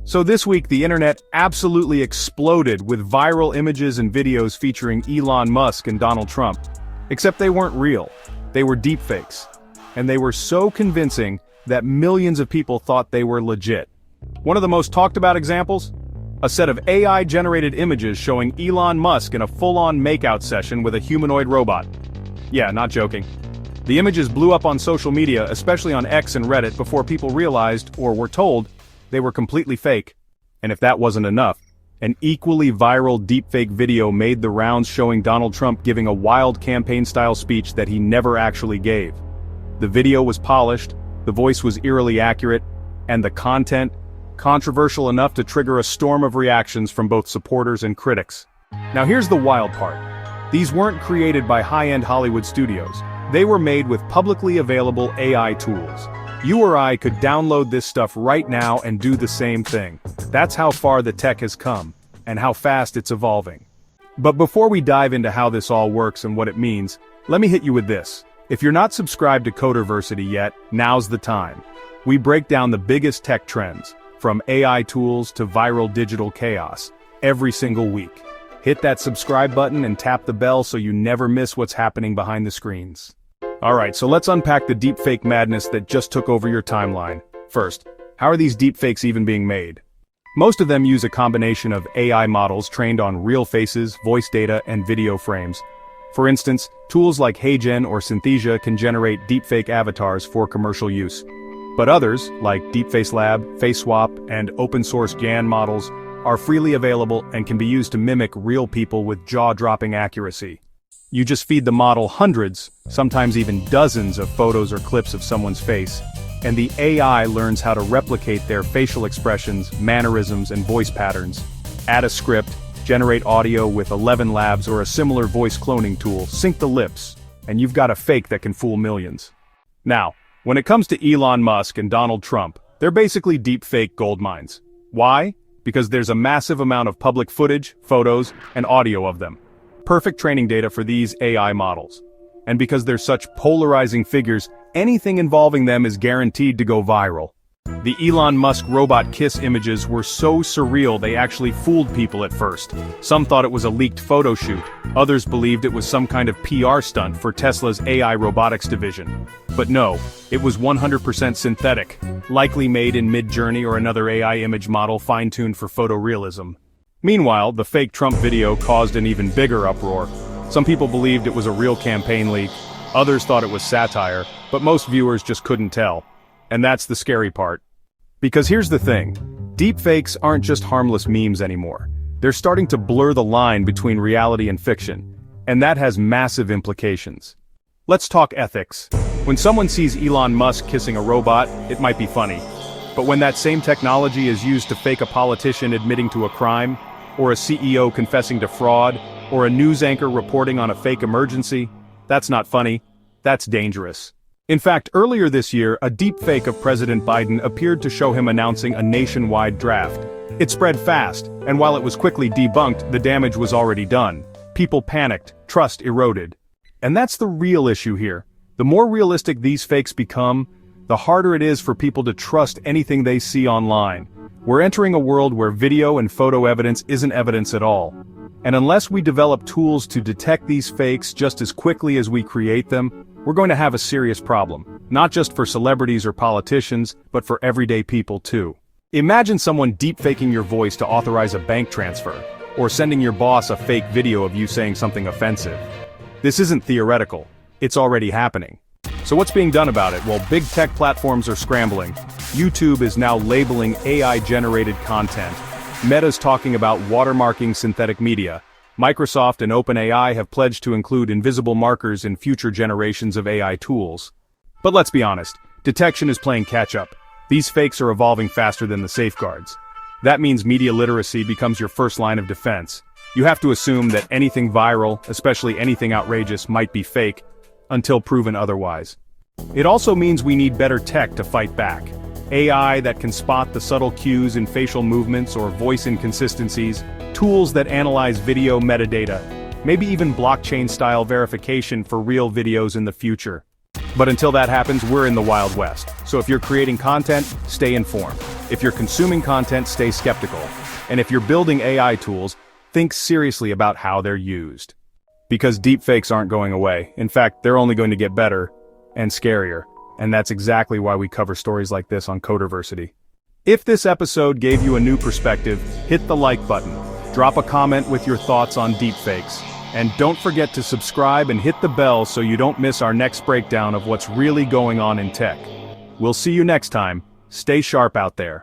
So this week the internet absolutely exploded with viral images and videos featuring Elon Musk and Donald Trump. Except they weren't real. They were deepfakes. And they were so convincing that millions of people thought they were legit. One of the most talked about examples? A set of AI-generated images showing Elon Musk in a full-on makeout session with a humanoid robot. Yeah, not joking. The images blew up on social media, especially on X and Reddit, before people realized, or were told, they were completely fake. And if that wasn't enough, an equally viral deepfake video made the rounds showing Donald Trump giving a wild campaign-style speech that he never actually gave. The video was polished, the voice was eerily accurate, and the content controversial enough to trigger a storm of reactions from both supporters and critics. Now here's the wild part. These weren't created by high-end Hollywood studios. They were made with publicly available AI tools. You or I could download this stuff right now and do the same thing. That's how far the tech has come, and how fast it's evolving. But before we dive into how this all works and what it means, let me hit you with this. If you're not subscribed to Coderversity yet, now's the time. We break down the biggest tech trends, from AI tools to viral digital chaos, every single week. Hit that subscribe button and tap the bell so you never miss what's happening behind the screens. Alright, so let's unpack the deepfake madness that just took over your timeline. First, how are these deepfakes even being made? Most of them use a combination of AI models trained on real faces, voice data, and video frames. For instance, tools like HeyGen or Synthesia can generate deepfake avatars for commercial use. But others, like Deepface Lab, FaceSwap, and open-source GAN models, are freely available and can be used to mimic real people with jaw-dropping accuracy. You just feed the model hundreds, sometimes even dozens of photos or clips of someone's face, and the AI learns how to replicate their facial expressions, mannerisms, and voice patterns. Add a script, generate audio with 11 Labs or a similar voice cloning tool, sync the lips, and you've got a fake that can fool millions. Now, when it comes to Elon Musk and Donald Trump, they're basically deepfake goldmines. Why? Because there's a massive amount of public footage, photos, and audio of them. Perfect training data for these AI models. And because they're such polarizing figures, anything involving them is guaranteed to go viral. The Elon Musk robot kiss images were so surreal they actually fooled people at first. Some thought it was a leaked photo shoot. Others believed it was some kind of PR stunt for Tesla's AI robotics division. But no, it was 100% synthetic, likely made in Mid-Journey or another AI image model fine-tuned for photorealism. Meanwhile, the fake Trump video caused an even bigger uproar. Some people believed it was a real campaign leak, others thought it was satire, but most viewers just couldn't tell. And that's the scary part. Because here's the thing, deepfakes aren't just harmless memes anymore. They're starting to blur the line between reality and fiction, and that has massive implications. Let's talk ethics. When someone sees Elon Musk kissing a robot, it might be funny. But when that same technology is used to fake a politician admitting to a crime, or a CEO confessing to fraud, or a news anchor reporting on a fake emergency, that's not funny, that's dangerous. In fact, earlier this year, a deepfake of President Biden appeared to show him announcing a nationwide draft. It spread fast, and while it was quickly debunked, the damage was already done. People panicked, trust eroded. And that's the real issue here. The more realistic these fakes become, the harder it is for people to trust anything they see online. We're entering a world where video and photo evidence isn't evidence at all. And unless we develop tools to detect these fakes just as quickly as we create them, we're going to have a serious problem. Not just for celebrities or politicians, but for everyday people too. Imagine someone deepfaking your voice to authorize a bank transfer, or sending your boss a fake video of you saying something offensive. This isn't theoretical, it's already happening. So what's being done about it? Well, big tech platforms are scrambling. YouTube is now labeling AI-generated content. Meta's talking about watermarking synthetic media. Microsoft and OpenAI have pledged to include invisible markers in future generations of AI tools. But let's be honest, detection is playing catch-up. These fakes are evolving faster than the safeguards. That means media literacy becomes your first line of defense. You have to assume that anything viral, especially anything outrageous, might be fake, until proven otherwise. It also means we need better tech to fight back. AI that can spot the subtle cues in facial movements or voice inconsistencies, tools that analyze video metadata, maybe even blockchain-style verification for real videos in the future. But until that happens, we're in the Wild West. So if you're creating content, stay informed. If you're consuming content, stay skeptical. And if you're building AI tools, think seriously about how they're used. Because deepfakes aren't going away. In fact, they're only going to get better and scarier. And that's exactly why we cover stories like this on Coderversity. If this episode gave you a new perspective, hit the like button. Drop a comment with your thoughts on deepfakes. And don't forget to subscribe and hit the bell so you don't miss our next breakdown of what's really going on in tech. We'll see you next time. Stay sharp out there.